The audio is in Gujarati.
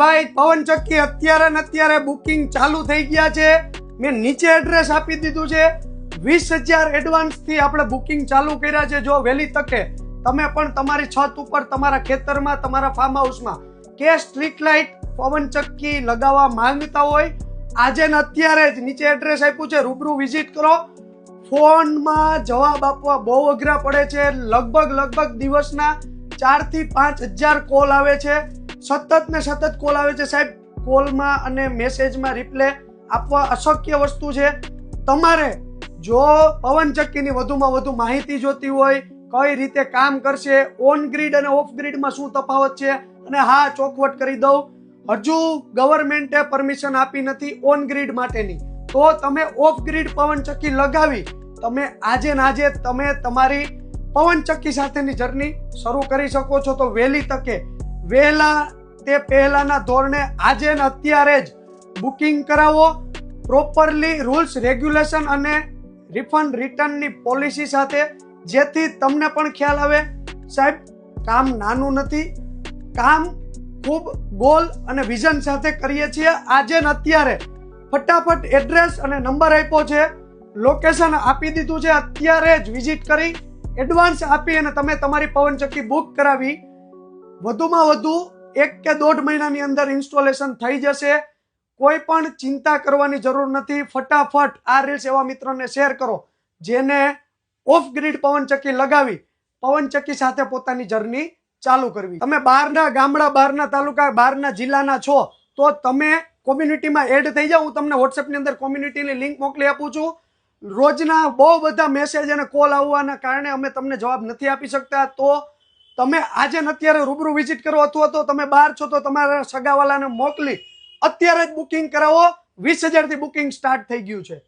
ભાઈ પવન ચક્કી અત્યારે બુકિંગ ચાલુ થઈ ગયા છે। મેં નીચે એડ્રેસ આપી દીધું છે। 20,000 એડવાન્સ થી આપણે બુકિંગ ચાલુ કર્યા છે। જો વહેલી તકે તમે પણ તમારી છત ઉપર, તમારા ખેતરમાં, તમારા ફાર્મ હાઉસમાં કે સ્ટ્રીટ લાઇટ પવન ચક્કી લગાવવા માંગતા હોય, આજે ને અત્યારે જ નીચે એડ્રેસ આપ્યું છે, રૂબરૂ વિઝિટ કરો। ફોનમાં જવાબ આપવા બહુ અઘરા પડે છે। લગભગ દિવસના 4 થી 5,000 કોલ આવે છે। સતત કોલ આવે છે સાહેબ। કોલમાં અને મેસેજમાં રિપ્લે આપવા અશક્ય વસ્તુ છે। તમારે જો પવન ચક્કીની વધુમાં વધુ માહિતી જોતી હોય, કઈ રીતે કામ કરશે, ઓન ગ્રીડ અને ઓફ ગ્રીડમાં શું તફાવત છે, અને હા, ચોખવટ કરી દઉં, હજુ ગવર્મેન્ટે પરમિશન આપી નથી ઓન ગ્રીડ માટેની, તો તમે ઓફ ગ્રીડ પવન ચક્કી લગાવી તમે આજે ને આજે તમે તમારી પવન ચક્કી સાથેની જર્ની શરૂ કરી શકો છો। તો વહેલી તકે, વહેલા તે પહેલાના ધોરણે આજે ને અત્યારે જ બુકિંગ કરાવો, પ્રોપરલી રૂલ્સ રેગ્યુલેશન અને રિફંડ રિટર્નની પોલિસી સાથે, જેથી તમને પણ ખ્યાલ આવે સાહેબ કામ નાનું નથી, કામ ખૂબ ગોલ અને વિઝન સાથે કરીએ છીએ। આજે ને અત્યારે ફટાફટ એડ્રેસ અને નંબર આપ્યો છે, લોકેશન આપી દીધું છે, અત્યારે જ વિઝિટ કરી એડવાન્સ આપી અને તમે તમારી પવન ચક્કી બુક કરાવી વધુમાં વધુ 1 કે 1.5 મહિનાની અંદર ઇન્સ્ટોલેશન થઈ જશે। કોઈ પણ ચિંતા કરવાની જરૂર નથી। ફટાફટ આ રીલ્સ એવા મિત્રોને શેર કરો જેને ઓફ ગ્રીડ પવન ચક્કી લગાવી પવન ચક્કી સાથે પોતાની જર્ની ચાલુ કરવી। તમે બહારના ગામડા, બહારના તાલુકા, બહારના જિલ્લાના છો તો તમે કોમ્યુનિટીમાં એડ થઈ જાઓ। હું તમને વોટ્સએપની અંદર કોમ્યુનિટીની લિંક મોકલી આપું છું। રોજના બહુ બધા મેસેજ અને કોલ આવવાના કારણે અમે તમને જવાબ નથી આપી શકતા। તો તમે આજે ને અત્યારે રૂબરૂ વિઝિટ કરો, અથવા તો તમે બહાર છો તો તમારા સગાવાલાને મોકલી અત્યારે જ બુકિંગ કરાવો। 20,000 થી બુકિંગ સ્ટાર્ટ થઈ ગયું છે।